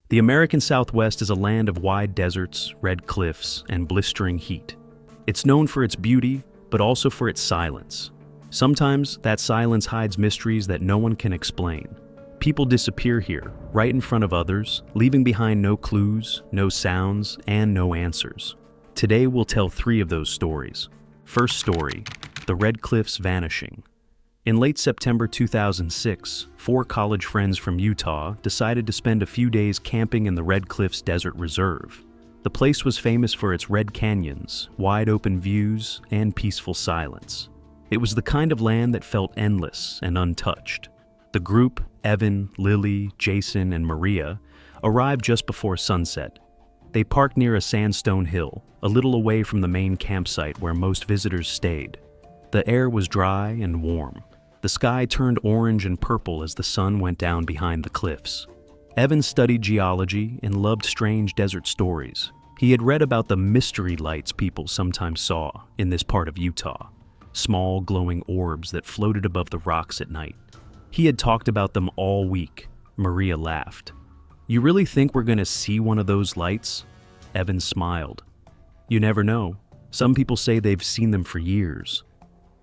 The American Southwest is a land of wide deserts, red cliffs, and blistering heat. It's known for its beauty, but also for its silence. Sometimes that silence hides mysteries that no one can explain. People disappear here, right in front of others, leaving behind no clues, no sounds, and no answers. Today we'll tell 3 of those stories. First story, the Red Cliffs vanishing. In late September 2006, 4 college friends from Utah decided to spend a few days camping in the Red Cliffs Desert Reserve. The place was famous for its red canyons, wide open views, and peaceful silence. It was the kind of land that felt endless and untouched. The group, Evan, Lily, Jason, and Maria, arrived just before sunset. They parked near a sandstone hill, a little away from the main campsite where most visitors stayed. The air was dry and warm. The sky turned orange and purple as the sun went down behind the cliffs. Evan studied geology and loved strange desert stories. He had read about the mystery lights people sometimes saw in this part of Utah, small glowing orbs that floated above the rocks at night. He had talked about them all week. Maria laughed. "You really think we're going to see one of those lights?" Evan smiled. "You never know. Some people say they've seen them for years."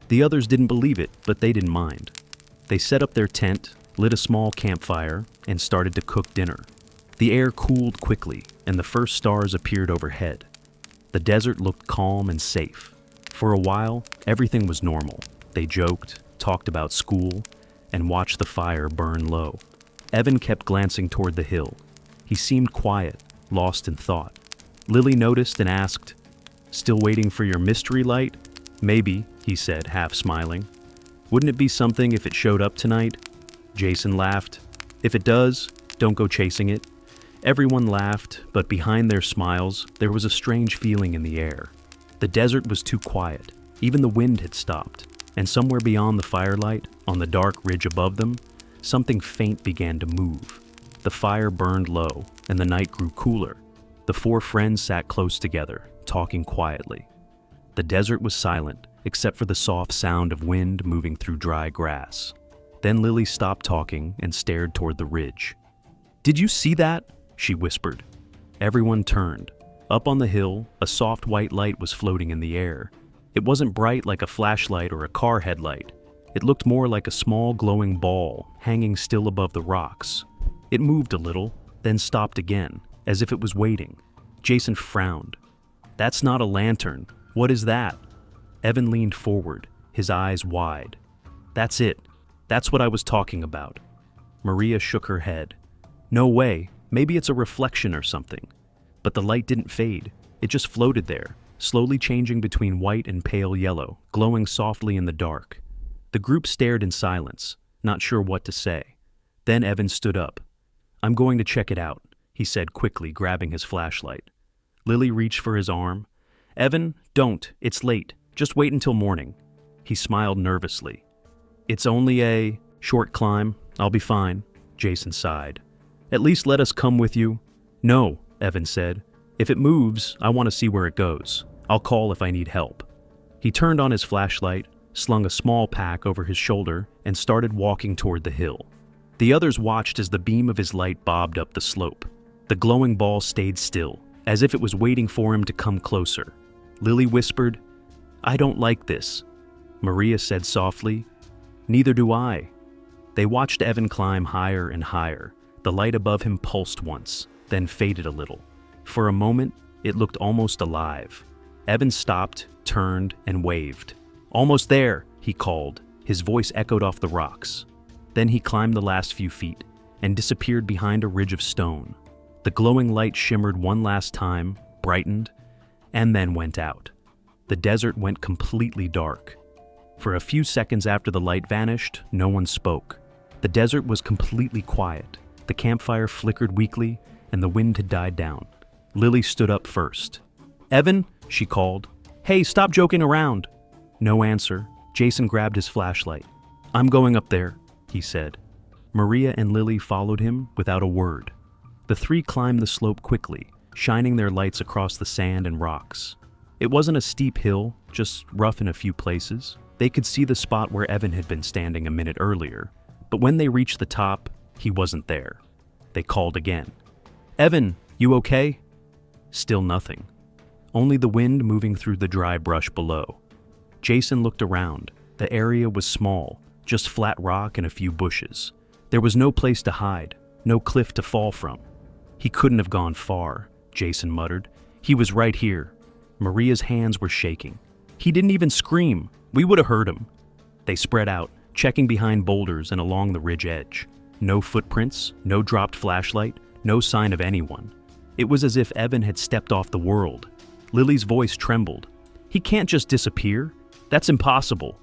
The others didn't believe it, but they didn't mind. They set up their tent, lit a small campfire, and started to cook dinner. The air cooled quickly, and the first stars appeared overhead. The desert looked calm and safe. For a while, everything was normal. They joked, talked about school, and watched the fire burn low. Evan kept glancing toward the hill. He seemed quiet, lost in thought. Lily noticed and asked, "Still waiting for your mystery light?" "Maybe," he said, half smiling. "Wouldn't it be something if it showed up tonight?" Jason laughed. "If it does, don't go chasing it." Everyone laughed, but behind their smiles, there was a strange feeling in the air. The desert was too quiet. Even the wind had stopped. And somewhere beyond the firelight, on the dark ridge above them, something faint began to move. The fire burned low, and the night grew cooler. The 4 friends sat close together, talking quietly. The desert was silent, except for the soft sound of wind moving through dry grass. Then Lily stopped talking and stared toward the ridge. "Did you see that?" she whispered. Everyone turned. Up on the hill, a soft white light was floating in the air. It wasn't bright like a flashlight or a car headlight. It looked more like a small glowing ball hanging still above the rocks. It moved a little, then stopped again, as if it was waiting. Jason frowned. "That's not a lantern. What is that?" Evan leaned forward, his eyes wide. "That's it. That's what I was talking about." Maria shook her head. "No way. Maybe it's a reflection or something." But the light didn't fade. It just floated there, slowly changing between white and pale yellow, glowing softly in the dark. The group stared in silence, not sure what to say. Then Evan stood up. "I'm going to check it out," he said quickly, grabbing his flashlight. Lily reached for his arm. "Evan, don't. It's late. Just wait until morning." He smiled nervously. "It's only a short climb. I'll be fine," Jason sighed. "At least let us come with you." "No," Evan said. "If it moves, I want to see where it goes. I'll call if I need help." He turned on his flashlight, slung a small pack over his shoulder, and started walking toward the hill. The others watched as the beam of his light bobbed up the slope. The glowing ball stayed still, as if it was waiting for him to come closer. Lily whispered, "I don't like this." Maria said softly, "Neither do I." They watched Evan climb higher and higher. The light above him pulsed once, then faded a little. For a moment, it looked almost alive. Evan stopped, turned, and waved. "Almost there," he called. His voice echoed off the rocks. Then he climbed the last few feet and disappeared behind a ridge of stone. The glowing light shimmered one last time, brightened, and then went out. The desert went completely dark. For a few seconds after the light vanished, no one spoke. The desert was completely quiet. The campfire flickered weakly, and the wind had died down. Lily stood up first. "Evan," she called. "Hey, stop joking around." No answer. Jason grabbed his flashlight. "I'm going up there," he said. Maria and Lily followed him without a word. The 3 climbed the slope quickly, shining their lights across the sand and rocks. It wasn't a steep hill, just rough in a few places. They could see the spot where Evan had been standing a minute earlier, but when they reached the top, he wasn't there. They called again. "Evan, you okay?" Still nothing. Only the wind moving through the dry brush below. Jason looked around. The area was small, just flat rock and a few bushes. There was no place to hide, no cliff to fall from. He couldn't have gone far, Jason muttered. He was right here. Maria's hands were shaking. He didn't even scream. We would have heard him. They spread out, checking behind boulders and along the ridge edge. No footprints, no dropped flashlight, no sign of anyone. It was as if Evan had stepped off the world. Lily's voice trembled. "He can't just disappear. That's impossible."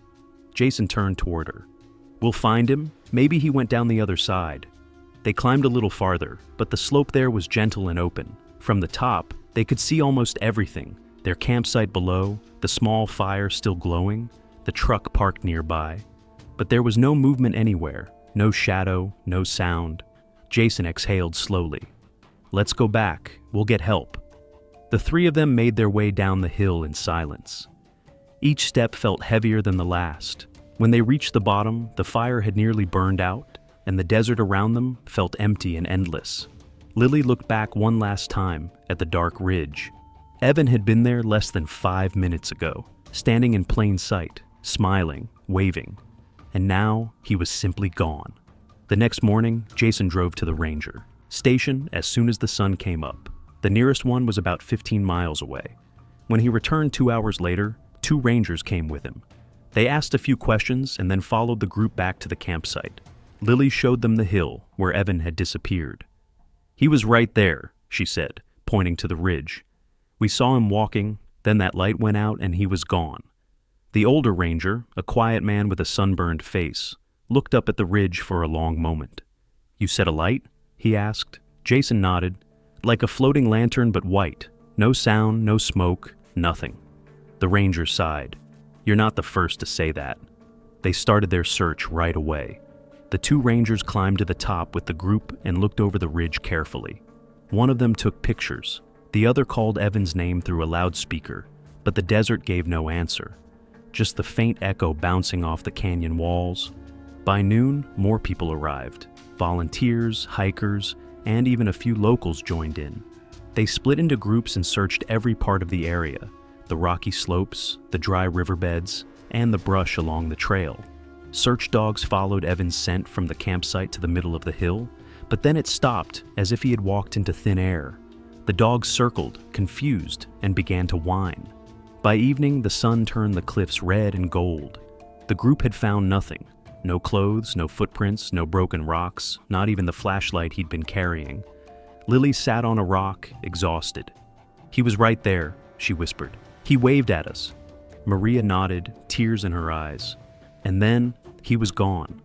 Jason turned toward her. "We'll find him. Maybe he went down the other side." They climbed a little farther, but the slope there was gentle and open. From the top, they could see almost everything. Their campsite below, the small fire still glowing, the truck parked nearby. But there was no movement anywhere, no shadow, no sound. Jason exhaled slowly. "Let's go back. We'll get help." The three of them made their way down the hill in silence. Each step felt heavier than the last. When they reached the bottom, the fire had nearly burned out, and the desert around them felt empty and endless. Lily looked back one last time at the dark ridge. Evan had been there less than 5 minutes ago, standing in plain sight, smiling, waving. And now he was simply gone. The next morning, Jason drove to the ranger station as soon as the sun came up. The nearest one was about 15 miles away. When he returned 2 hours later, 2 rangers came with him. They asked a few questions and then followed the group back to the campsite. Lily showed them the hill where Evan had disappeared. "He was right there," she said, pointing to the ridge. "We saw him walking, then that light went out and he was gone." The older ranger, a quiet man with a sunburned face, looked up at the ridge for a long moment. "You said a light?" he asked. Jason nodded. "Like a floating lantern but white. No sound, no smoke, nothing." The ranger sighed. "You're not the first to say that." They started their search right away. The 2 rangers climbed to the top with the group and looked over the ridge carefully. One of them took pictures. The other called Evan's name through a loudspeaker, but the desert gave no answer. Just the faint echo bouncing off the canyon walls. By noon, more people arrived. Volunteers, hikers, and even a few locals joined in. They split into groups and searched every part of the area, the rocky slopes, the dry riverbeds, and the brush along the trail. Search dogs followed Evan's scent from the campsite to the middle of the hill, but then it stopped as if he had walked into thin air. The dogs circled, confused, and began to whine. By evening, the sun turned the cliffs red and gold. The group had found nothing. No clothes, no footprints, no broken rocks, not even the flashlight he'd been carrying. Lily sat on a rock, exhausted. "He was right there," she whispered. "He waved at us." Maria nodded, tears in her eyes. And then, he was gone.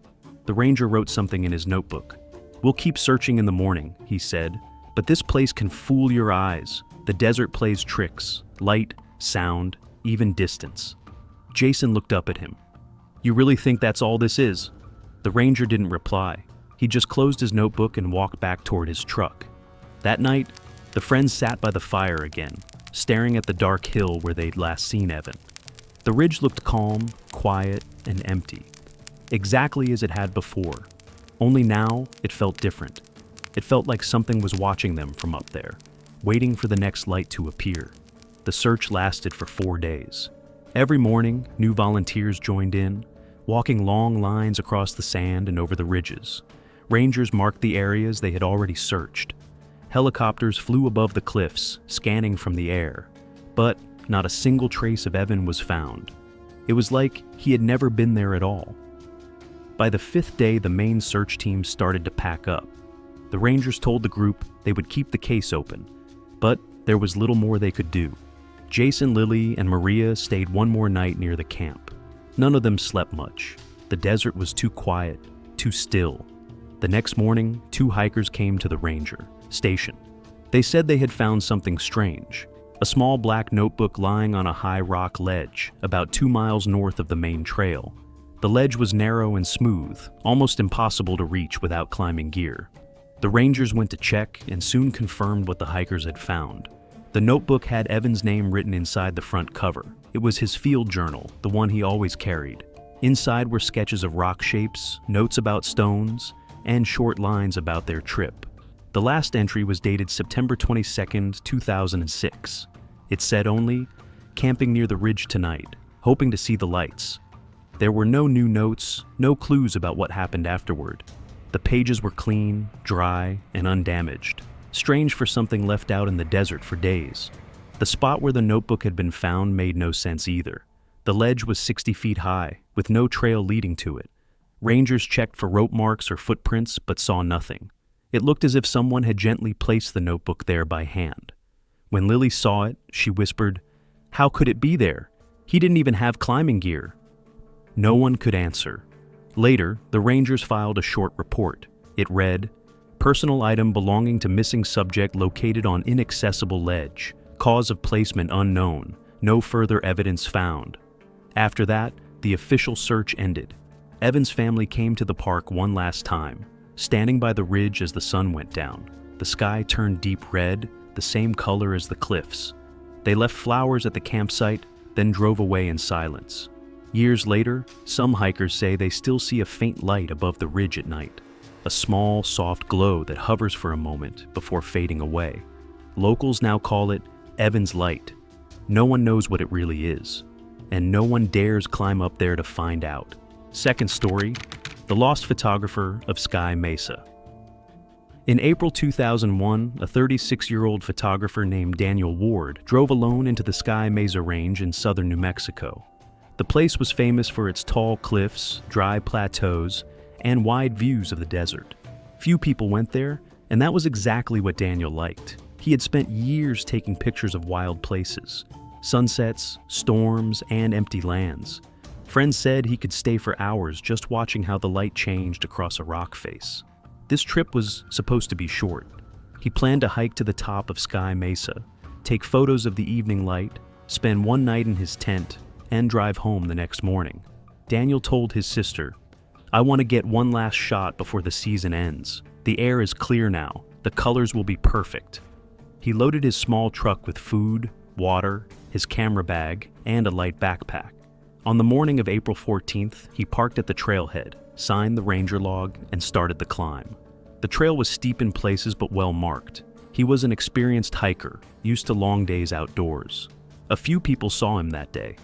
The ranger wrote something in his notebook. "We'll keep searching in the morning," he said, "but this place can fool your eyes. The desert plays tricks, light, sound, even distance." Jason looked up at him. "You really think that's all this is?" The ranger didn't reply. He just closed his notebook and walked back toward his truck. That night, the friends sat by the fire again, staring at the dark hill where they'd last seen Evan. The ridge looked calm, quiet, and empty, exactly as it had before. Only now, it felt different. It felt like something was watching them from up there, waiting for the next light to appear. The search lasted for 4 days. Every morning, new volunteers joined in, walking long lines across the sand and over the ridges. Rangers marked the areas they had already searched. Helicopters flew above the cliffs, scanning from the air. But not a single trace of Evan was found. It was like he had never been there at all. By the 5th day, the main search team started to pack up. The rangers told the group they would keep the case open, but there was little more they could do. Jason, Lily, and Maria stayed one more night near the camp. None of them slept much. The desert was too quiet, too still. The next morning, 2 hikers came to the ranger station. They said they had found something strange, a small black notebook lying on a high rock ledge about 2 miles north of the main trail. The ledge was narrow and smooth, almost impossible to reach without climbing gear. The rangers went to check and soon confirmed what the hikers had found. The notebook had Evan's name written inside the front cover. It was his field journal, the one he always carried. Inside were sketches of rock shapes, notes about stones, and short lines about their trip. The last entry was dated September 22, 2006. It said only, "Camping near the ridge tonight, hoping to see the lights." There were no new notes, no clues about what happened afterward. The pages were clean, dry, and undamaged. Strange for something left out in the desert for days. The spot where the notebook had been found made no sense either. The ledge was 60 feet high, with no trail leading to it. Rangers checked for rope marks or footprints, but saw nothing. It looked as if someone had gently placed the notebook there by hand. When Lily saw it, she whispered, "How could it be there? He didn't even have climbing gear." No one could answer. Later, the Rangers filed a short report. It read, "Personal item belonging to missing subject located on inaccessible ledge. Cause of placement unknown. No further evidence found." After that, the official search ended. Evan's family came to the park one last time, standing by the ridge as the sun went down. The sky turned deep red, the same color as the cliffs. They left flowers at the campsite, then drove away in silence. Years later, some hikers say they still see a faint light above the ridge at night, a small, soft glow that hovers for a moment before fading away. Locals now call it Evan's Light. No one knows what it really is, and no one dares climb up there to find out. Second story, the lost photographer of Sky Mesa. In April 2001, a 36-year-old photographer named Daniel Ward drove alone into the Sky Mesa Range in southern New Mexico. The place was famous for its tall cliffs, dry plateaus, and wide views of the desert. Few people went there, and that was exactly what Daniel liked. He had spent years taking pictures of wild places, sunsets, storms, and empty lands. Friends said he could stay for hours just watching how the light changed across a rock face. This trip was supposed to be short. He planned to hike to the top of Sky Mesa, take photos of the evening light, spend one night in his tent, and drive home the next morning. Daniel told his sister, "I want to get one last shot before the season ends. The air is clear now. The colors will be perfect." He loaded his small truck with food, water, his camera bag, and a light backpack. On the morning of April 14th, he parked at the trailhead, signed the ranger log, and started the climb. The trail was steep in places but well marked. He was an experienced hiker, used to long days outdoors. A few people saw him that day.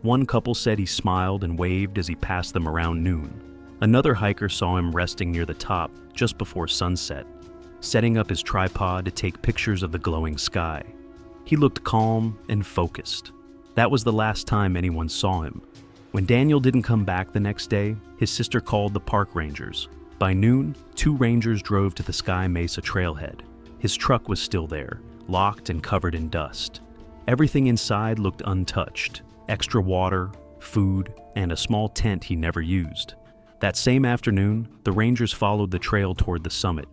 One couple said he smiled and waved as he passed them around noon. Another hiker saw him resting near the top just before sunset, setting up his tripod to take pictures of the glowing sky. He looked calm and focused. That was the last time anyone saw him. When Daniel didn't come back the next day, his sister called the park rangers. By noon, 2 rangers drove to the Sky Mesa trailhead. His truck was still there, locked and covered in dust. Everything inside looked untouched. Extra water, food, and a small tent he never used. That same afternoon, the rangers followed the trail toward the summit.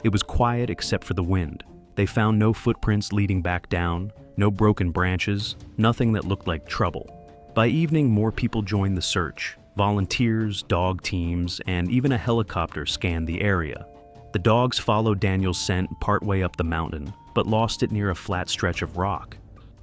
It was quiet except for the wind. They found no footprints leading back down, no broken branches, nothing that looked like trouble. By evening, more people joined the search. Volunteers, dog teams, and even a helicopter scanned the area. The dogs followed Daniel's scent partway up the mountain, but lost it near a flat stretch of rock.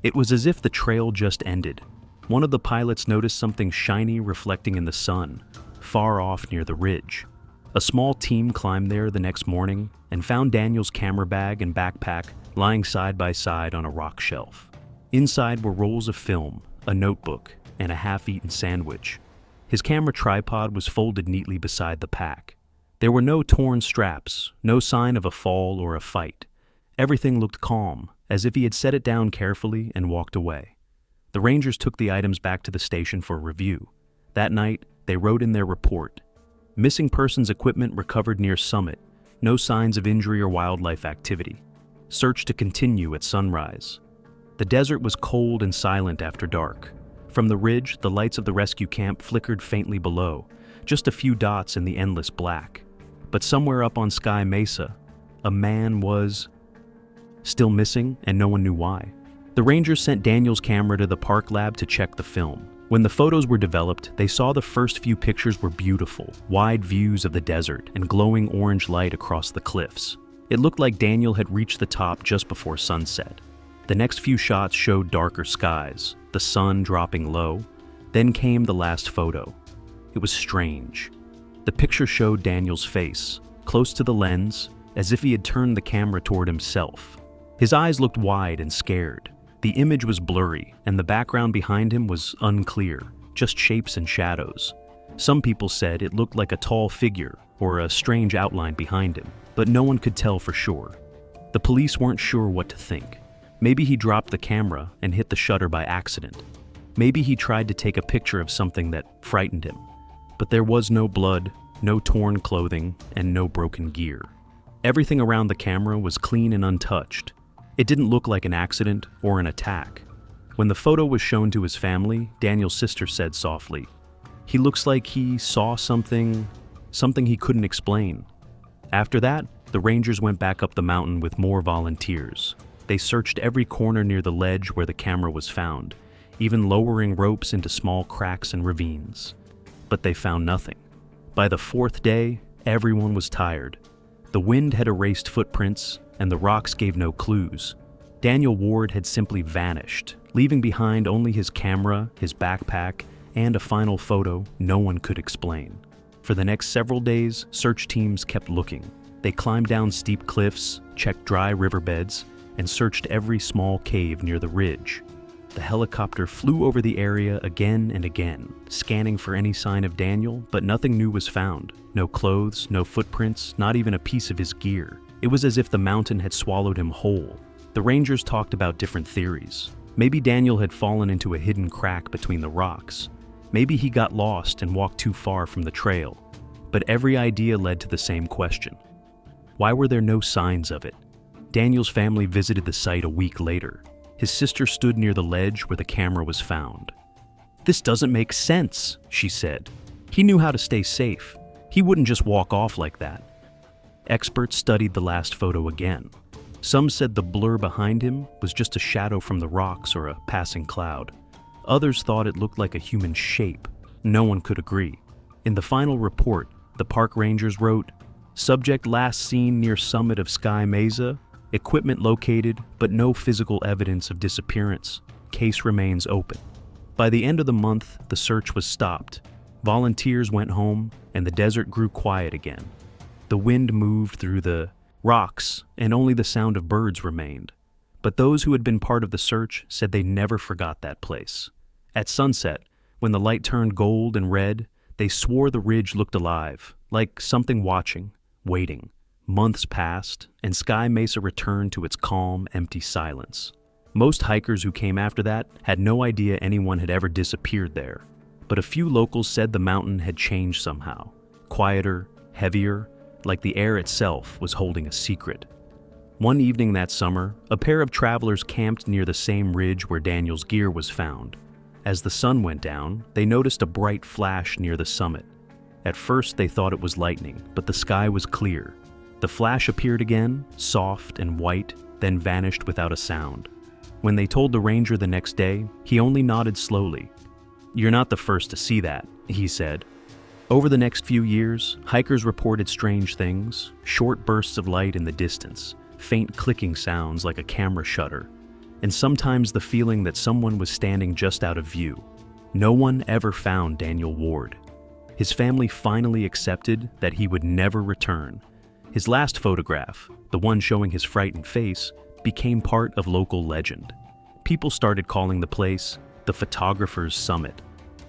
It was as if the trail just ended. One of the pilots noticed something shiny reflecting in the sun, far off near the ridge. A small team climbed there the next morning and found Daniel's camera bag and backpack lying side by side on a rock shelf. Inside were rolls of film, a notebook, and a half-eaten sandwich. His camera tripod was folded neatly beside the pack. There were no torn straps, no sign of a fall or a fight. Everything looked calm, as if he had set it down carefully and walked away. The rangers took the items back to the station for review. That night, they wrote in their report, "Missing persons equipment recovered near summit. No signs of injury or wildlife activity. Search to continue at sunrise." The desert was cold and silent after dark. From the ridge, the lights of the rescue camp flickered faintly below, just a few dots in the endless black. But somewhere up on Sky Mesa, a man was still missing, and no one knew why. The rangers sent Daniel's camera to the park lab to check the film. When the photos were developed, they saw the first few pictures were beautiful, wide views of the desert and glowing orange light across the cliffs. It looked like Daniel had reached the top just before sunset. The next few shots showed darker skies, the sun dropping low. Then came the last photo. It was strange. The picture showed Daniel's face, close to the lens, as if he had turned the camera toward himself. His eyes looked wide and scared. The image was blurry, and the background behind him was unclear, just shapes and shadows. Some people said it looked like a tall figure or a strange outline behind him, but no one could tell for sure. The police weren't sure what to think. Maybe he dropped the camera and hit the shutter by accident. Maybe he tried to take a picture of something that frightened him. But there was no blood, no torn clothing, and no broken gear. Everything around the camera was clean and untouched. It didn't look like an accident or an attack. When the photo was shown to his family, Daniel's sister said softly, "He looks like he saw something he couldn't explain." After that, the Rangers went back up the mountain with more volunteers. They searched every corner near the ledge where the camera was found, even lowering ropes into small cracks and ravines. But they found nothing. By the fourth day, everyone was tired. The wind had erased footprints, and the rocks gave no clues. Daniel Ward had simply vanished, leaving behind only his camera, his backpack, and a final photo no one could explain. For the next several days, search teams kept looking. They climbed down steep cliffs, checked dry riverbeds, and searched every small cave near the ridge. The helicopter flew over the area again and again, scanning for any sign of Daniel, but nothing new was found. No clothes, no footprints, not even a piece of his gear. It was as if the mountain had swallowed him whole. The Rangers talked about different theories. Maybe Daniel had fallen into a hidden crack between the rocks. Maybe he got lost and walked too far from the trail. But every idea led to the same question. Why were there no signs of it? Daniel's family visited the site a week later. His sister stood near the ledge where the camera was found. "This doesn't make sense," she said. "He knew how to stay safe. He wouldn't just walk off like that." Experts studied the last photo again. Some said the blur behind him was just a shadow from the rocks or a passing cloud. Others thought it looked like a human shape. No one could agree. In the final report, the park rangers wrote, "Subject last seen near summit of Sky Mesa. Equipment located, but no physical evidence of disappearance. Case remains open." By the end of the month, the search was stopped. Volunteers went home, and the desert grew quiet again. The wind moved through the rocks, and only the sound of birds remained. But those who had been part of the search said they never forgot that place. At sunset, when the light turned gold and red, they swore the ridge looked alive, like something watching, waiting. Months passed, and Sky Mesa returned to its calm, empty silence. Most hikers who came after that had no idea anyone had ever disappeared there. But a few locals said the mountain had changed somehow. Quieter, heavier, like the air itself was holding a secret. One evening that summer, a pair of travelers camped near the same ridge where Daniel's gear was found. As the sun went down, they noticed a bright flash near the summit. At first, they thought it was lightning, but the sky was clear. The flash appeared again, soft and white, then vanished without a sound. When they told the ranger the next day, he only nodded slowly. "You're not the first to see that," he said. Over the next few years, hikers reported strange things, short bursts of light in the distance, faint clicking sounds like a camera shutter, and sometimes the feeling that someone was standing just out of view. No one ever found Daniel Ward. His family finally accepted that he would never return. His last photograph, the one showing his frightened face, became part of local legend. People started calling the place the Photographer's Summit.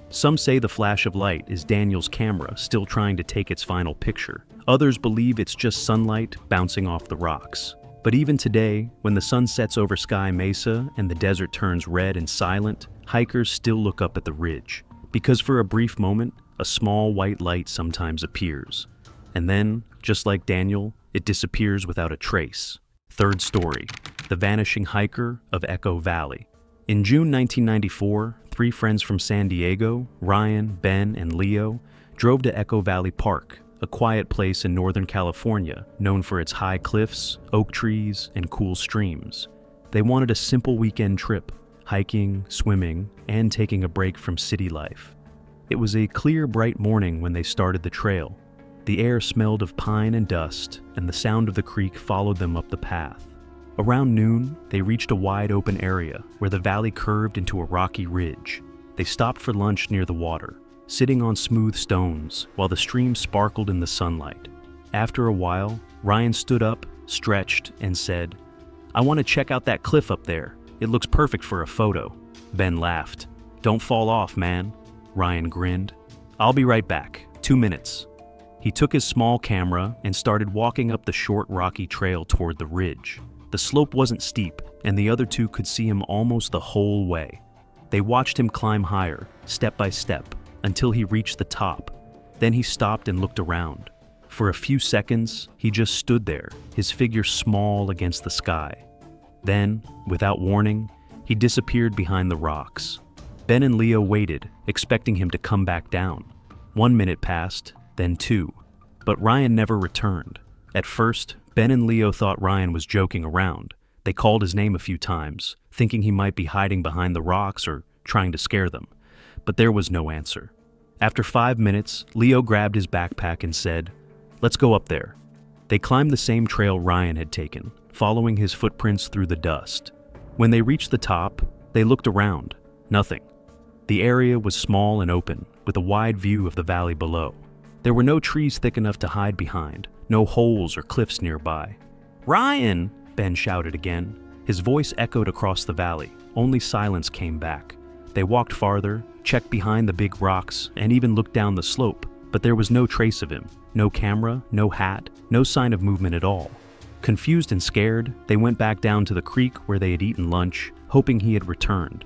Some say the flash of light is Daniel's camera still trying to take its final picture. Others believe it's just sunlight bouncing off the rocks. But even today, when the sun sets over Sky Mesa and the desert turns red and silent, hikers still look up at the ridge. Because for a brief moment, a small white light sometimes appears. And then, just like Daniel, it disappears without a trace. Third story, the vanishing hiker of Echo Valley. In June 1994, 3 friends from San Diego, Ryan, Ben, and Leo, drove to Echo Valley Park, a quiet place in Northern California known for its high cliffs, oak trees, and cool streams. They wanted a simple weekend trip, hiking, swimming, and taking a break from city life. It was a clear, bright morning when they started the trail. The air smelled of pine and dust, and the sound of the creek followed them up the path. Around noon, they reached a wide open area where the valley curved into a rocky ridge. They stopped for lunch near the water, sitting on smooth stones while the stream sparkled in the sunlight. After a while, Ryan stood up, stretched, and said, "I want to check out that cliff up there. It looks perfect for a photo." Ben laughed. "Don't fall off, man." Ryan grinned. "I'll be right back. 2 minutes." He took his small camera and started walking up the short rocky trail toward the ridge. The slope wasn't steep, and the other two could see him almost the whole way. They watched him climb higher, step by step, until he reached the top. Then he stopped and looked around. For a few seconds, he just stood there, his figure small against the sky. Then, without warning, he disappeared behind the rocks. Ben and Leo waited, expecting him to come back down. 1 minute passed, then 2. But Ryan never returned. At first, Ben and Leo thought Ryan was joking around. They called his name a few times, thinking he might be hiding behind the rocks or trying to scare them. But there was no answer. After 5 minutes, Leo grabbed his backpack and said, "Let's go up there." They climbed the same trail Ryan had taken, following his footprints through the dust. When they reached the top, they looked around. Nothing. The area was small and open, with a wide view of the valley below. There were no trees thick enough to hide behind, no holes or cliffs nearby. "Ryan!" Ben shouted again. His voice echoed across the valley. Only silence came back. They walked farther, checked behind the big rocks, and even looked down the slope, but there was no trace of him. No camera, no hat, no sign of movement at all. Confused and scared, they went back down to the creek where they had eaten lunch, hoping he had returned.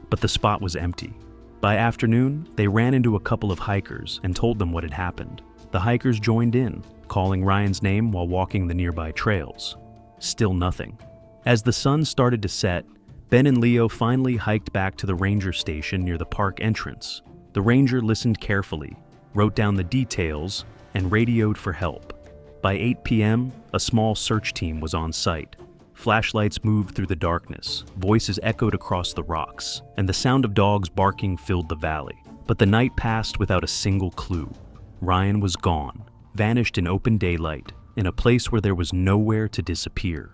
But the spot was empty. By afternoon, they ran into a couple of hikers and told them what had happened. The hikers joined in, calling Ryan's name while walking the nearby trails. Still nothing. As the sun started to set, Ben and Leo finally hiked back to the ranger station near the park entrance. The ranger listened carefully, wrote down the details, and radioed for help. By 8 p.m., a small search team was on site. Flashlights moved through the darkness, voices echoed across the rocks, and the sound of dogs barking filled the valley. But the night passed without a single clue. Ryan was gone, vanished in open daylight, in a place where there was nowhere to disappear.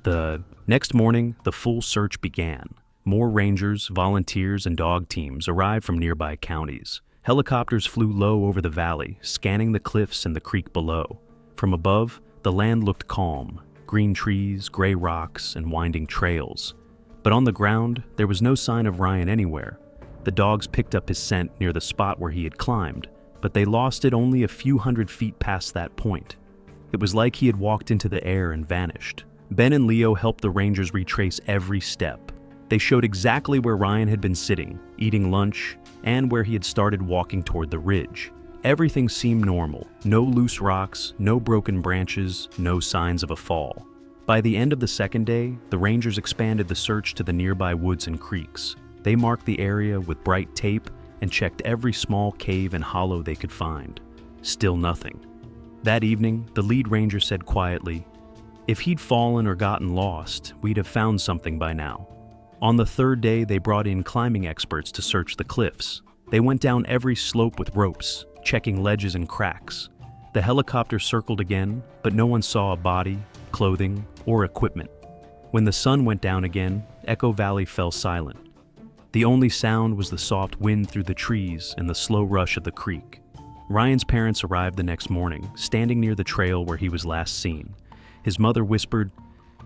The next morning, the full search began. More rangers, volunteers, and dog teams arrived from nearby counties. Helicopters flew low over the valley, scanning the cliffs and the creek below. From above, the land looked calm. Green trees, gray rocks, and winding trails. But on the ground, there was no sign of Ryan anywhere. The dogs picked up his scent near the spot where he had climbed, but they lost it only a few hundred feet past that point. It was like he had walked into the air and vanished. Ben and Leo helped the rangers retrace every step. They showed exactly where Ryan had been sitting, eating lunch, and where he had started walking toward the ridge. Everything seemed normal. No loose rocks, no broken branches, no signs of a fall. By the end of the second day, the rangers expanded the search to the nearby woods and creeks. They marked the area with bright tape and checked every small cave and hollow they could find. Still nothing. That evening, the lead ranger said quietly, "If he'd fallen or gotten lost, we'd have found something by now." On the third day, they brought in climbing experts to search the cliffs. They went down every slope with ropes, checking ledges and cracks. The helicopter circled again, but no one saw a body, clothing, or equipment. When the sun went down again, Echo Valley fell silent. The only sound was the soft wind through the trees and the slow rush of the creek. Ryan's parents arrived the next morning, standing near the trail where he was last seen. His mother whispered,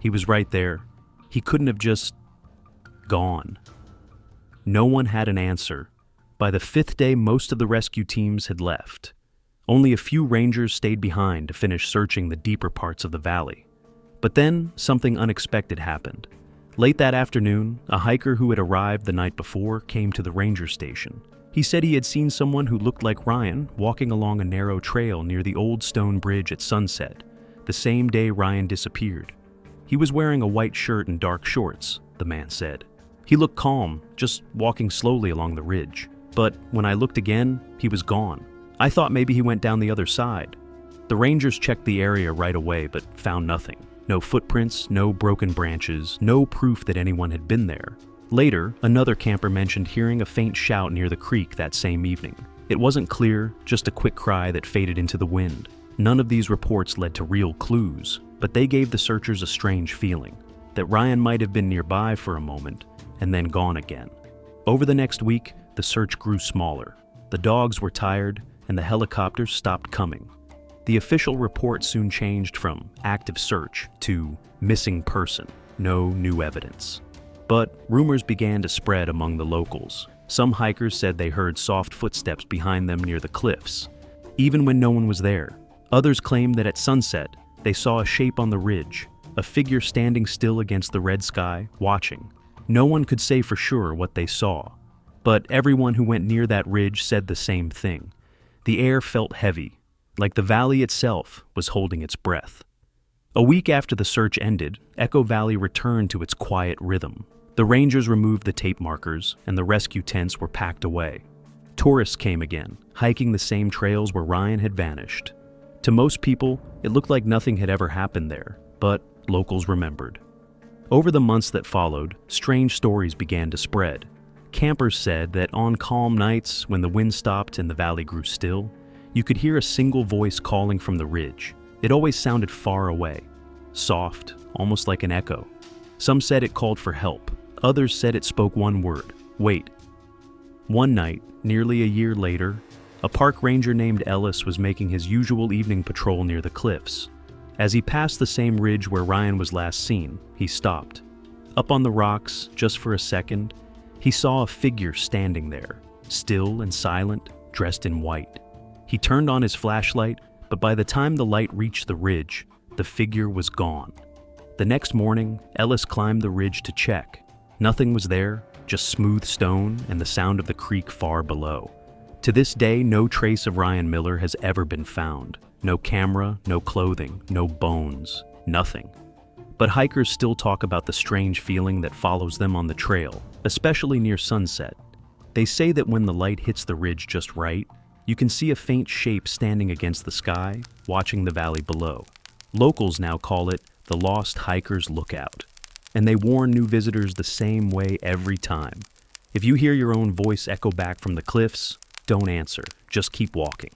"He was right there. He couldn't have just gone." No one had an answer. By the 5th day, most of the rescue teams had left. Only a few rangers stayed behind to finish searching the deeper parts of the valley. But then, something unexpected happened. Late that afternoon, a hiker who had arrived the night before came to the ranger station. He said he had seen someone who looked like Ryan walking along a narrow trail near the old stone bridge at sunset, the same day Ryan disappeared. He was wearing a white shirt and dark shorts, the man said. He looked calm, just walking slowly along the ridge. But when I looked again, he was gone. I thought maybe he went down the other side. The rangers checked the area right away, but found nothing. No footprints, no broken branches, no proof that anyone had been there. Later, another camper mentioned hearing a faint shout near the creek that same evening. It wasn't clear, just a quick cry that faded into the wind. None of these reports led to real clues, but they gave the searchers a strange feeling, that Ryan might have been nearby for a moment, and then gone again. Over the next week, the search grew smaller. The dogs were tired, and the helicopters stopped coming. The official report soon changed from active search to missing person, no new evidence. But rumors began to spread among the locals. Some hikers said they heard soft footsteps behind them near the cliffs, even when no one was there. Others claimed that at sunset, they saw a shape on the ridge, a figure standing still against the red sky, watching. No one could say for sure what they saw, but everyone who went near that ridge said the same thing. The air felt heavy, like the valley itself was holding its breath. A week after the search ended, Echo Valley returned to its quiet rhythm. The rangers removed the tape markers, and the rescue tents were packed away. Tourists came again, hiking the same trails where Ryan had vanished. To most people, it looked like nothing had ever happened there, but locals remembered. Over the months that followed, strange stories began to spread. Campers said that on calm nights, when the wind stopped and the valley grew still, you could hear a single voice calling from the ridge. It always sounded far away, soft, almost like an echo. Some said it called for help. Others said it spoke one word: wait. One night, nearly a year later, a park ranger named Ellis was making his usual evening patrol near the cliffs. As he passed the same ridge where Ryan was last seen, he stopped. Up on the rocks, just for a second, he saw a figure standing there, still and silent, dressed in white. He turned on his flashlight, but by the time the light reached the ridge, the figure was gone. The next morning, Ellis climbed the ridge to check. Nothing was there, just smooth stone and the sound of the creek far below. To this day, no trace of Ryan Miller has ever been found. No camera, no clothing, no bones, nothing. But hikers still talk about the strange feeling that follows them on the trail, especially near sunset. They say that when the light hits the ridge just right, you can see a faint shape standing against the sky, watching the valley below. Locals now call it the Lost Hiker's Lookout, and they warn new visitors the same way every time. If you hear your own voice echo back from the cliffs, don't answer, just keep walking.